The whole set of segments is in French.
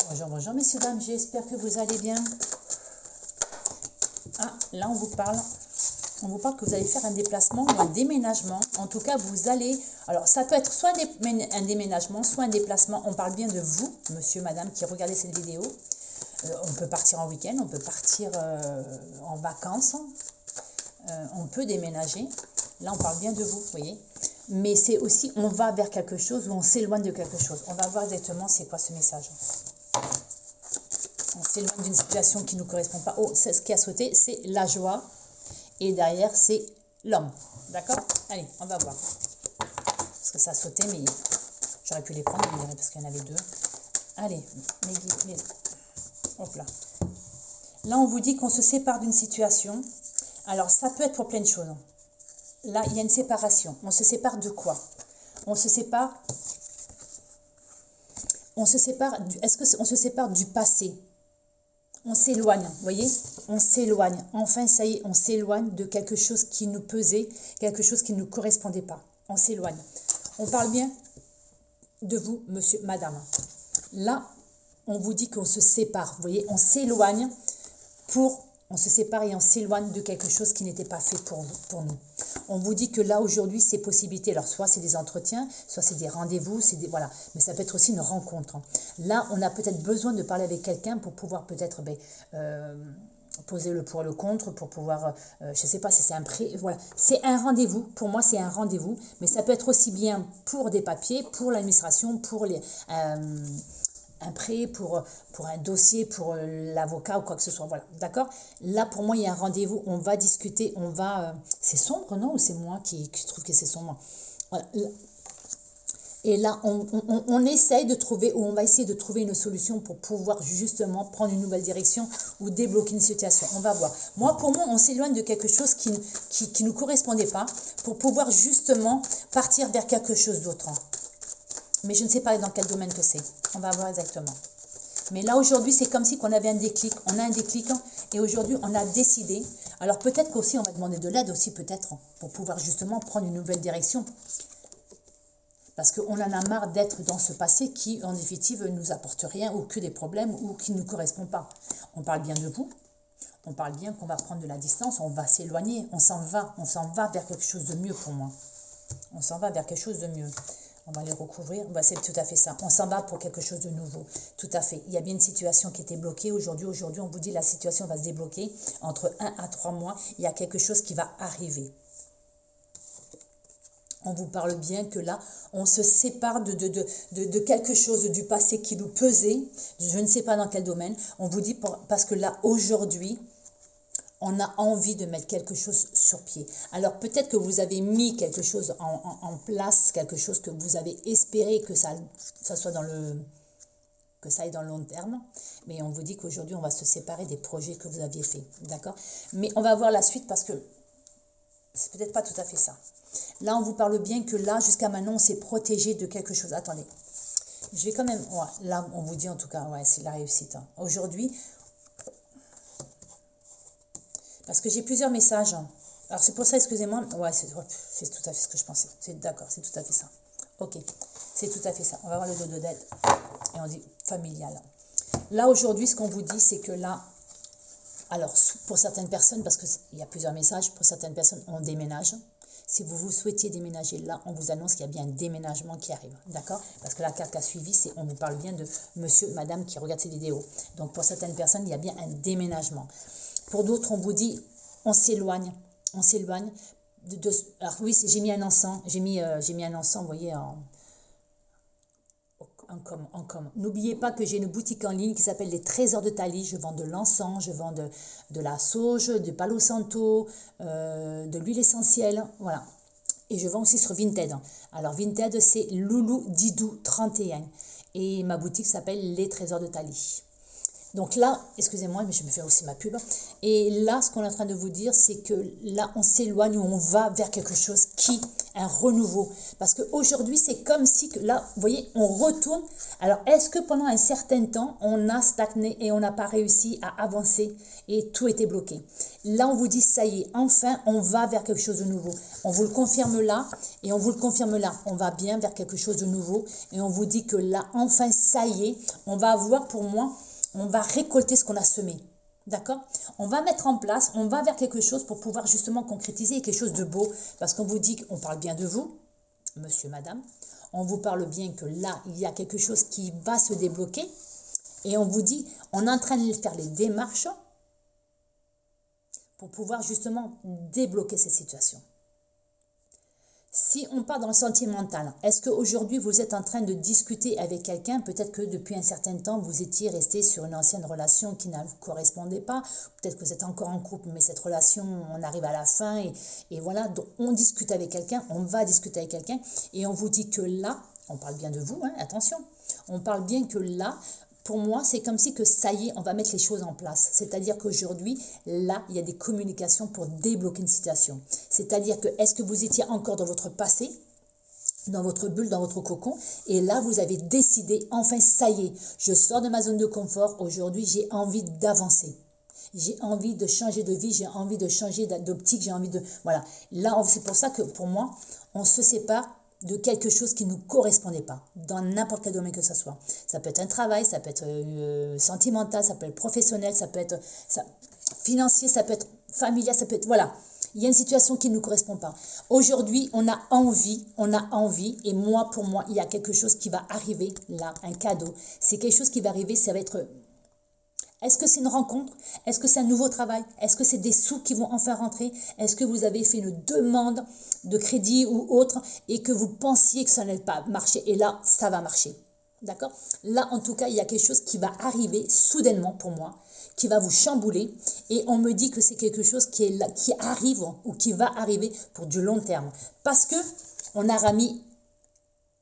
Bonjour, bonjour messieurs, dames, j'espère que vous allez bien. Ah, là on vous parle que vous allez faire un déplacement ou un déménagement. En tout cas, vous allez, alors ça peut être soit un déménagement, soit un déplacement. On parle bien de vous, monsieur, madame, qui regardez cette vidéo. On peut partir en week-end, on peut partir en vacances, on peut déménager. Là, on parle bien de vous, vous voyez. Mais c'est aussi, on va vers quelque chose ou on s'éloigne de quelque chose. On va voir exactement c'est quoi ce message. On s'éloigne d'une situation qui ne nous correspond pas. Oh, ce qui a sauté, c'est la joie. Et derrière, c'est l'homme. D'accord? Allez, on va voir. Parce que ça a sauté, mais j'aurais pu les prendre, parce qu'il y en avait deux. Allez, hop là. Là, on vous dit qu'on se sépare d'une situation. Alors, ça peut être pour plein de choses. Là, il y a une séparation. On se sépare de quoi? On se sépare... Est-ce qu'on se sépare du passé? On s'éloigne, vous voyez? On s'éloigne. Enfin, ça y est, on s'éloigne de quelque chose qui nous pesait, quelque chose qui ne nous correspondait pas. On s'éloigne. On parle bien de vous, monsieur, madame. Là, on vous dit qu'on se sépare, vous voyez? On s'éloigne on se sépare et on s'éloigne de quelque chose qui n'était pas fait pour nous. On vous dit que là, aujourd'hui, c'est possibilité. Alors, soit c'est des entretiens, soit c'est des rendez-vous, voilà. Mais ça peut être aussi une rencontre. Là, on a peut-être besoin de parler avec quelqu'un pour pouvoir peut-être poser le pour et le contre, pour pouvoir, je ne sais pas si c'est un prêt, voilà. C'est un rendez-vous, pour moi, c'est un rendez-vous. Mais ça peut être aussi bien pour des papiers, pour l'administration, pour un prêt, pour un dossier, pour l'avocat ou quoi que ce soit. Voilà, d'accord? Là, pour moi, il y a un rendez-vous. On va discuter, on va... c'est sombre, non? Ou c'est moi qui trouve que c'est sombre? Voilà. Et là, on essaye de trouver, ou on va essayer de trouver une solution pour pouvoir justement prendre une nouvelle direction ou débloquer une situation. On va voir. Pour moi, on s'éloigne de quelque chose qui ne nous correspondait pas pour pouvoir justement partir vers quelque chose d'autre. Mais je ne sais pas dans quel domaine que c'est. On va voir exactement. Mais là, aujourd'hui, c'est comme si on avait un déclic. On a un déclic et aujourd'hui, on a décidé. Alors, peut-être qu'aussi, on va demander de l'aide aussi, peut-être, pour pouvoir justement prendre une nouvelle direction. Parce qu'on en a marre d'être dans ce passé qui, en définitive, ne nous apporte rien ou que des problèmes ou qui ne nous correspond pas. On parle bien de vous. On parle bien qu'on va prendre de la distance. On va s'éloigner. On s'en va. On s'en va vers quelque chose de mieux pour moi. On s'en va vers quelque chose de mieux. On va les recouvrir. C'est tout à fait ça. On s'en va pour quelque chose de nouveau. Tout à fait. Il y a bien une situation qui était bloquée. Aujourd'hui, on vous dit la situation va se débloquer. Entre 1 à 3 mois, il y a quelque chose qui va arriver. On vous parle bien que là, on se sépare de quelque chose du passé qui nous pesait. Je ne sais pas dans quel domaine. On vous dit parce que là, aujourd'hui, on a envie de mettre quelque chose sur pied. Alors peut-être que vous avez mis quelque chose en place, quelque chose que vous avez espéré que ça soit que ça aille dans le long terme. Mais on vous dit qu'aujourd'hui, on va se séparer des projets que vous aviez faits. D'accord? Mais on va voir la suite parce que c'est peut-être pas tout à fait ça. Là, on vous parle bien que là, jusqu'à maintenant, on s'est protégé de quelque chose. Attendez. Je vais quand même... Ouais, là, on vous dit en tout cas, ouais, c'est la réussite. Aujourd'hui... Parce que j'ai plusieurs messages. Alors, c'est pour ça, excusez-moi. Ouais, c'est tout à fait ce que je pensais. C'est d'accord, c'est tout à fait ça. Ok, c'est tout à fait ça. On va voir le dos de dette. Et on dit familial. Là, aujourd'hui, ce qu'on vous dit, c'est que là... Alors, pour certaines personnes, parce qu'il y a plusieurs messages, pour certaines personnes, on déménage. Si vous souhaitiez déménager là, on vous annonce qu'il y a bien un déménagement qui arrive. D'accord? Parce que la carte qui a suivi, on vous parle bien de monsieur, madame qui regarde ces vidéos. Donc, pour certaines personnes, il y a bien un déménagement. Pour d'autres, on vous dit, on s'éloigne. On s'éloigne. Alors oui, j'ai mis un encens. J'ai mis un encens, vous voyez, en com. N'oubliez pas que j'ai une boutique en ligne qui s'appelle Les Trésors de Thalie. Je vends de l'encens, je vends de la sauge, du palo santo, de l'huile essentielle. Voilà. Et je vends aussi sur Vinted. Alors Vinted, c'est Loulou Didou 31. Et ma boutique s'appelle Les Trésors de Thalie. Donc là, excusez-moi, mais je me fais aussi ma pub. Et là, ce qu'on est en train de vous dire, c'est que là, on s'éloigne ou on va vers quelque chose un renouveau. Parce qu'aujourd'hui, c'est comme si, que là, vous voyez, on retourne. Alors, est-ce que pendant un certain temps, on a stagné et on n'a pas réussi à avancer et tout était bloqué? Là, on vous dit, ça y est, enfin, on va vers quelque chose de nouveau. On vous le confirme là et on vous le confirme là. On va bien vers quelque chose de nouveau et on vous dit que là, enfin, ça y est, on va avoir pour moi... On va récolter ce qu'on a semé. D'accord? On va mettre en place, on va vers quelque chose pour pouvoir justement concrétiser quelque chose de beau. Parce qu'on vous dit qu'on parle bien de vous, monsieur, madame. On vous parle bien que là, il y a quelque chose qui va se débloquer. Et on vous dit, on est en train de faire les démarches pour pouvoir justement débloquer cette situation. Si on part dans le sentimental, est-ce qu'aujourd'hui vous êtes en train de discuter avec quelqu'un? Peut-être que depuis un certain temps, vous étiez resté sur une ancienne relation qui ne vous correspondait pas. Peut-être que vous êtes encore en couple, mais cette relation, on arrive à la fin. Et voilà, donc on discute avec quelqu'un, on va discuter avec quelqu'un. Et on vous dit que là, on parle bien de vous, hein, attention. On parle bien que là, pour moi, c'est comme si que ça y est, on va mettre les choses en place. C'est-à-dire qu'aujourd'hui, là, il y a des communications pour débloquer une situation. C'est-à-dire que, est-ce que vous étiez encore dans votre passé, dans votre bulle, dans votre cocon, et là, vous avez décidé, enfin, ça y est, je sors de ma zone de confort. Aujourd'hui, j'ai envie d'avancer. J'ai envie de changer de vie, j'ai envie de changer d'optique, j'ai envie de... Voilà. Là, c'est pour ça que, pour moi, on se sépare de quelque chose qui ne nous correspondait pas, dans n'importe quel domaine que ce soit. Ça peut être un travail, ça peut être sentimental, ça peut être professionnel, ça peut être financier, ça peut être familial, ça peut être... Voilà, il y a une situation qui ne nous correspond pas. Aujourd'hui, on a envie, et moi, pour moi, il y a quelque chose qui va arriver là, un cadeau. C'est quelque chose qui va arriver, ça va être... Est-ce que c'est une rencontre? Est-ce que c'est un nouveau travail? Est-ce que c'est des sous qui vont enfin rentrer? Est-ce que vous avez fait une demande de crédit ou autre et que vous pensiez que ça n'allait pas marcher? Et là, ça va marcher. D'accord? Là, en tout cas, il y a quelque chose qui va arriver soudainement pour moi, qui va vous chambouler. Et on me dit que c'est quelque chose qui est là, qui arrive ou qui va arriver pour du long terme. Parce que on a remis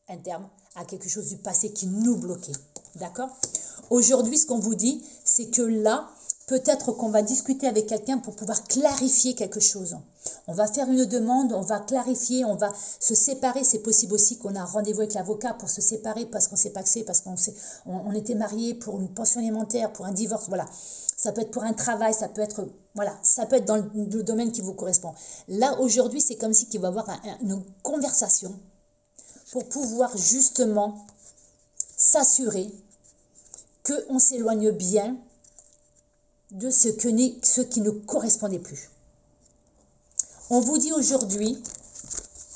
un terme à quelque chose du passé qui nous bloquait. D'accord? Aujourd'hui, ce qu'on vous dit, c'est que là, peut-être qu'on va discuter avec quelqu'un pour pouvoir clarifier quelque chose. On va faire une demande, on va clarifier, on va se séparer. C'est possible aussi qu'on a un rendez-vous avec l'avocat pour se séparer parce qu'on s'est paxé, parce on était mariés pour une pension alimentaire, pour un divorce. Voilà. Ça peut être pour un travail, ça peut être, voilà, ça peut être dans le domaine qui vous correspond. Là, aujourd'hui, c'est comme si qu'il va y avoir une conversation pour pouvoir justement s'assurer qu'on s'éloigne bien de ce qui ne correspondait plus. On vous dit aujourd'hui,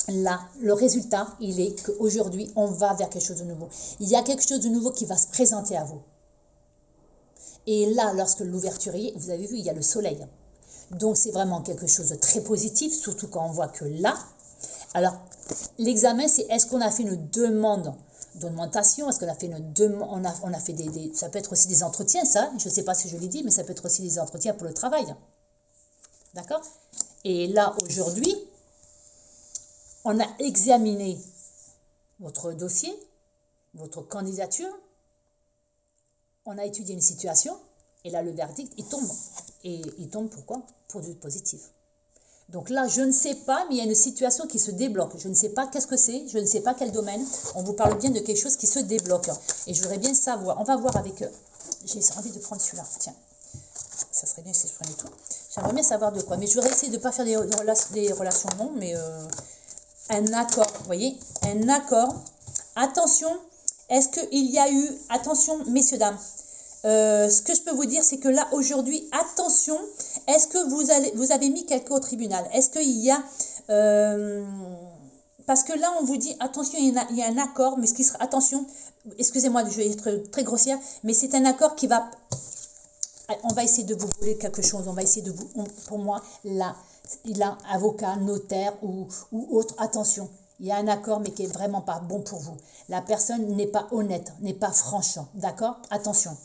là, le résultat, il est qu'aujourd'hui, on va vers quelque chose de nouveau. Il y a quelque chose de nouveau qui va se présenter à vous. Et là, lorsque l'ouverture y est, vous avez vu, il y a le soleil. Donc, c'est vraiment quelque chose de très positif, surtout quand on voit que là. Alors, l'examen, c'est est-ce qu'on a fait une demande d'augmentation, est-ce qu'on a fait une demande, on a fait ça peut être aussi des entretiens, ça, je ne sais pas si je l'ai dit, mais ça peut être aussi des entretiens pour le travail. D'accord? Et là, aujourd'hui, on a examiné votre dossier, votre candidature, on a étudié une situation, et là, le verdict, il tombe. Et il tombe pourquoi? Pour du positif. Donc là, je ne sais pas, mais il y a une situation qui se débloque. Je ne sais pas qu'est-ce que c'est, je ne sais pas quel domaine. On vous parle bien de quelque chose qui se débloque. Et je voudrais bien savoir. On va voir avec... J'ai envie de prendre celui-là. Tiens, ça serait bien si je prenais tout. J'aimerais bien savoir de quoi. Mais je voudrais essayer de ne pas faire des relations longues, mais un accord. Vous voyez? Un accord. Attention, est-ce qu'il y a eu... Attention, messieurs, dames. Ce que je peux vous dire, c'est que là, aujourd'hui, attention, est-ce que vous avez mis quelqu'un au tribunal? Est-ce qu'il y a... parce que là, on vous dit, attention, il y a un accord, mais ce qui sera... Attention, excusez-moi, je vais être très grossière, mais c'est un accord qui va... On va essayer de vous voler quelque chose, on va essayer de vous... pour moi, là, il a avocat, notaire ou autre, attention. Il y a un accord, mais qui est vraiment pas bon pour vous. La personne n'est pas honnête, n'est pas franche, d'accord? Attention.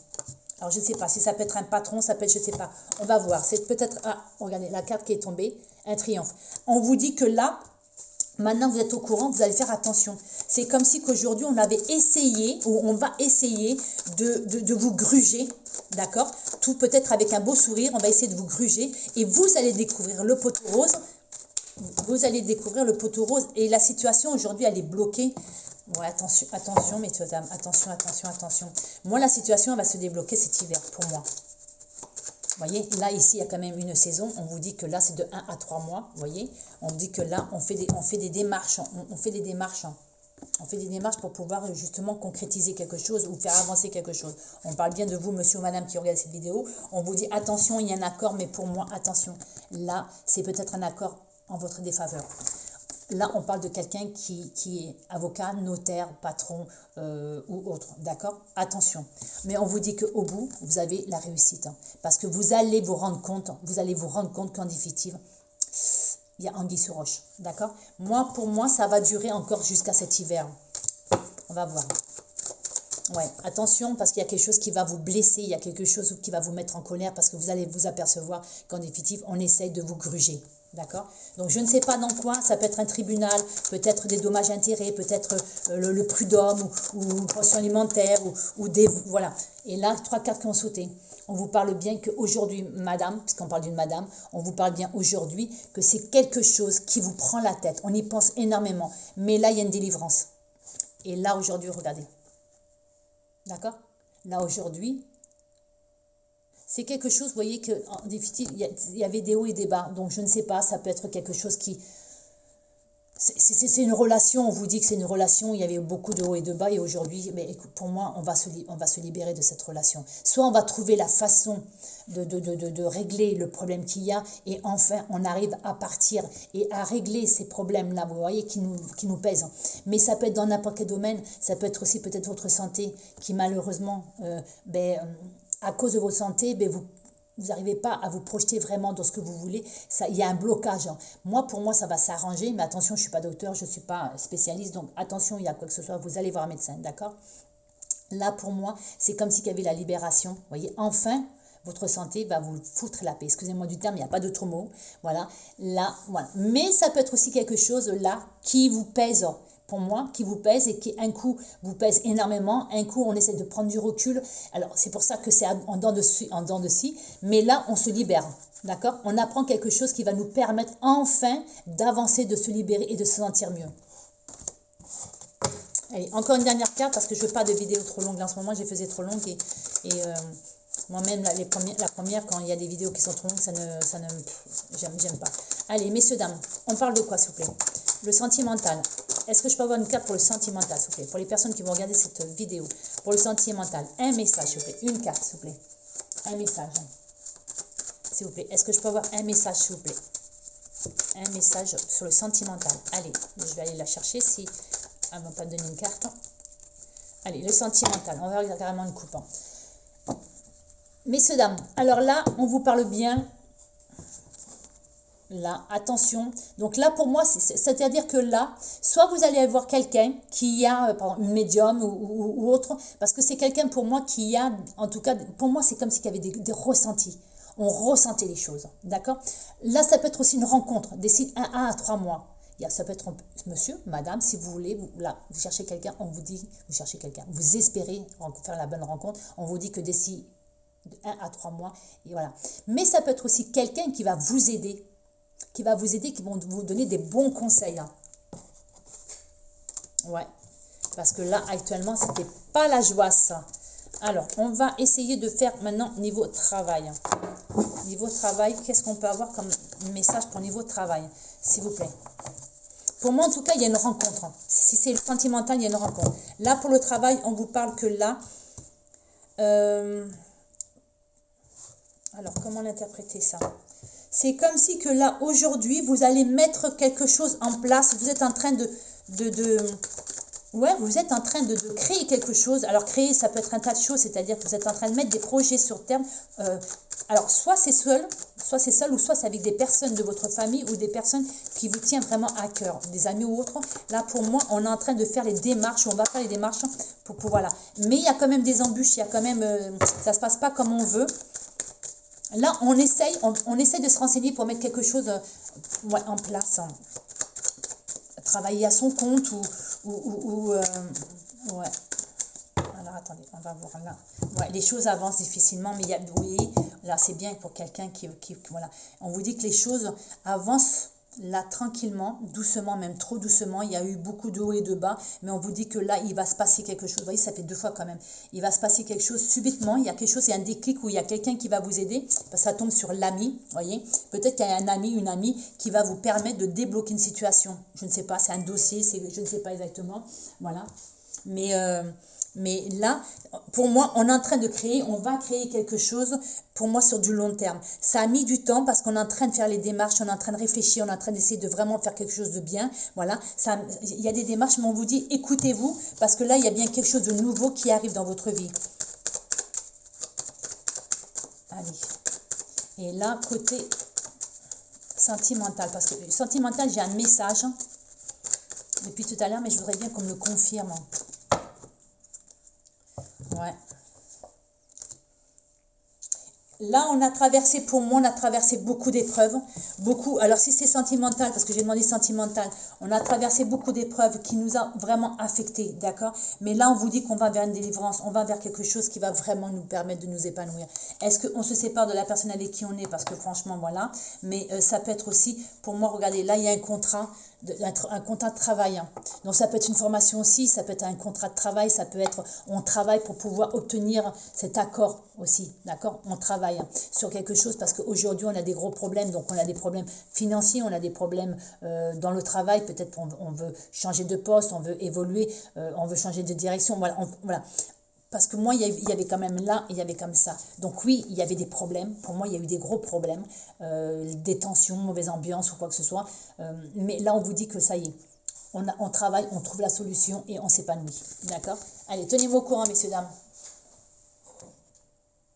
Alors, je ne sais pas si ça peut être un patron, ça peut être, je ne sais pas. On va voir. C'est peut-être... Ah, regardez, la carte qui est tombée, un triomphe. On vous dit que là, Maintenant, vous êtes au courant, vous allez faire attention. C'est comme si qu'aujourd'hui, on avait essayé, ou on va essayer de vous gruger, d'accord? Tout peut-être avec un beau sourire, on va essayer de vous gruger. Et vous allez découvrir le poteau rose. Vous allez découvrir le poteau rose. Et la situation aujourd'hui, elle est bloquée. Ouais, attention, attention, messieurs, dames. Attention, attention, attention. Moi, la situation, elle va se débloquer cet hiver, pour moi. Vous voyez, là, ici, il y a quand même une saison. On vous dit que là, c'est de 1 à 3 mois. Vous voyez, on dit que là, on fait des démarches. On fait des démarches. On fait des démarches pour pouvoir justement concrétiser quelque chose ou faire avancer quelque chose. On parle bien de vous, monsieur ou madame, qui regarde cette vidéo. On vous dit, attention, il y a un accord, mais pour moi, attention. Là, c'est peut-être un accord en votre défaveur. Là, on parle de quelqu'un qui est avocat, notaire, patron ou autre, d'accord? Attention. Mais on vous dit qu'au bout, vous avez la réussite. Parce que vous allez vous rendre compte qu'en définitive, il y a anguille sur roche, d'accord? Pour moi, ça va durer encore jusqu'à cet hiver. On va voir. Ouais, attention, parce qu'il y a quelque chose qui va vous blesser, il y a quelque chose qui va vous mettre en colère, parce que vous allez vous apercevoir qu'en définitive, on essaye de vous gruger. D'accord? Donc, je ne sais pas dans quoi. Ça peut être un tribunal, peut-être des dommages-intérêts, peut-être le prud'homme ou pension alimentaire ou des... Voilà. Et là, 3 cartes qui ont sauté. On vous parle bien qu'aujourd'hui, madame, puisqu'on parle d'une madame, on vous parle bien aujourd'hui que c'est quelque chose qui vous prend la tête. On y pense énormément. Mais là, il y a une délivrance. Et là, aujourd'hui, regardez. D'accord? Là, aujourd'hui... C'est quelque chose, vous voyez, qu'en définitive, il y avait des hauts et des bas. Donc, je ne sais pas, ça peut être quelque chose qui... C'est une relation, on vous dit que c'est une relation, il y avait beaucoup de hauts et de bas. Et aujourd'hui, pour moi, on va se libérer de cette relation. Soit on va trouver la façon de régler le problème qu'il y a. Et enfin, on arrive à partir et à régler ces problèmes-là, vous voyez, qui nous pèsent. Mais ça peut être dans n'importe quel domaine. Ça peut être aussi peut-être votre santé qui, malheureusement... à cause de votre santé, vous n'arrivez pas à vous projeter vraiment dans ce que vous voulez. Il y a un blocage. Pour moi, ça va s'arranger. Mais attention, je ne suis pas docteur, je ne suis pas spécialiste. Donc, attention, il y a quoi que ce soit, vous allez voir un médecin, d'accord? Là, pour moi, c'est comme s'il y avait la libération. Vous voyez, enfin, votre santé va vous foutre la paix. Excusez-moi du terme, il n'y a pas d'autre mot. Voilà, là, voilà. Mais ça peut être aussi quelque chose, là, qui vous pèse. Pour moi, qui vous pèse et qui un coup vous pèse énormément, un coup on essaie de prendre du recul. Alors c'est pour ça que c'est en dents de scie, mais là on se libère, d'accord? On apprend quelque chose qui va nous permettre enfin d'avancer, de se libérer et de se sentir mieux. Allez, encore une dernière carte parce que je ne veux pas de vidéo trop longue. Là, en ce moment, je les faisais trop longues et moi-même, la première, quand il y a des vidéos qui sont trop longues, j'aime pas. Allez, messieurs, dames, on parle de quoi, s'il vous plaît? Le sentimental. Est-ce que je peux avoir une carte pour le sentimental, s'il vous plaît? Pour les personnes qui vont regarder cette vidéo. Pour le sentimental, un message, s'il vous plaît. Une carte, s'il vous plaît. Un message. S'il vous plaît. Est-ce que je peux avoir un message, s'il vous plaît? Un message sur le sentimental. Allez, je vais aller la chercher si elle ne m'a pas donné une carte. Allez, le sentimental. On va regarder carrément une coupe. Messieurs, dames, alors là, on vous parle bien. Là, attention. Donc là, pour moi, c'est-à-dire que là, soit vous allez avoir quelqu'un qui a, une médium ou autre, parce que c'est quelqu'un pour moi qui a, en tout cas, pour moi, c'est comme s'il y avait des ressentis. On ressentait les choses, d'accord? Là, ça peut être aussi une rencontre, d'ici 1 à 3 mois. Ça peut être monsieur, madame, si vous voulez, vous cherchez quelqu'un, on vous dit, vous cherchez quelqu'un, vous espérez faire la bonne rencontre, on vous dit que d'ici 1 à 3 mois, et voilà. Mais ça peut être aussi quelqu'un qui va vous aider, qui vont vous donner des bons conseils. Ouais, parce que là, actuellement, c'était pas la joie, ça. Alors, on va essayer de faire maintenant niveau travail. Niveau travail, qu'est-ce qu'on peut avoir comme message pour niveau travail, s'il vous plaît? Pour moi, en tout cas, il y a une rencontre. Si c'est le sentimental, il y a une rencontre. Là, pour le travail, on vous parle que là... alors, comment l'interpréter ça? C'est comme si que là, aujourd'hui, vous allez mettre quelque chose en place. Vous êtes en train vous êtes en train de créer quelque chose. Alors, créer, ça peut être un tas de choses. C'est-à-dire que vous êtes en train de mettre des projets sur terme. Alors, soit c'est seul, ou soit c'est avec des personnes de votre famille ou des personnes qui vous tiennent vraiment à cœur, des amis ou autres. Là, pour moi, on est en train de faire les démarches. On va faire les démarches pour voilà. Mais il y a quand même des embûches. Il y a quand même... ça ne se passe pas comme on veut. Là, on essaye de se renseigner pour mettre quelque chose en place. travailler à son compte ouais. Alors attendez, on va voir là. Ouais, les choses avancent difficilement, mais il y a, oui, là c'est bien pour quelqu'un voilà. On vous dit que les choses avancent là tranquillement, doucement, même trop doucement. Il y a eu beaucoup de hauts et de bas, mais on vous dit que là il va se passer quelque chose. Vous voyez, ça fait 2 fois quand même. Il va se passer quelque chose subitement. Il y a quelque chose, il y a un déclic où il y a quelqu'un qui va vous aider. Parce que ça tombe sur l'ami, vous voyez. Peut-être qu'il y a un ami, une amie qui va vous permettre de débloquer une situation. Je ne sais pas, c'est un dossier, je ne sais pas exactement. Voilà. Mais là, pour moi, on est en train de créer, on va créer quelque chose, pour moi, sur du long terme. Ça a mis du temps parce qu'on est en train de faire les démarches, on est en train de réfléchir, on est en train d'essayer de vraiment faire quelque chose de bien. Voilà, il y a des démarches, mais on vous dit, écoutez-vous, parce que là, il y a bien quelque chose de nouveau qui arrive dans votre vie. Allez. Et là, côté sentimental, parce que sentimental, j'ai un message depuis tout à l'heure, mais je voudrais bien qu'on me le confirme. Ouais. Là, on a traversé, pour moi, on a traversé beaucoup d'épreuves. Beaucoup. Alors, si c'est sentimental, parce que j'ai demandé sentimental, on a traversé beaucoup d'épreuves qui nous a vraiment affectés, d'accord? Mais là, on vous dit qu'on va vers une délivrance, on va vers quelque chose qui va vraiment nous permettre de nous épanouir. Est-ce qu'on se sépare de la personne avec qui on est? Parce que franchement, voilà. Mais ça peut être aussi, pour moi, regardez, là, il y a un contrat. Un contrat de travail. Donc ça peut être une formation aussi, ça peut être un contrat de travail, ça peut être on travaille pour pouvoir obtenir cet accord aussi, d'accord? On travaille sur quelque chose parce qu'aujourd'hui on a des gros problèmes, donc on a des problèmes financiers, on a des problèmes dans le travail, peut-être on veut changer de poste, on veut évoluer, on veut changer de direction, voilà, voilà. Parce que moi, il y avait quand même là, il y avait comme ça. Donc oui, il y avait des problèmes. Pour moi, il y a eu des gros problèmes. Des tensions, mauvaise ambiance ou quoi que ce soit. Mais là, on vous dit que ça y est. On travaille, on trouve la solution et on s'épanouit. D'accord? Allez, tenez-moi au courant, messieurs, dames.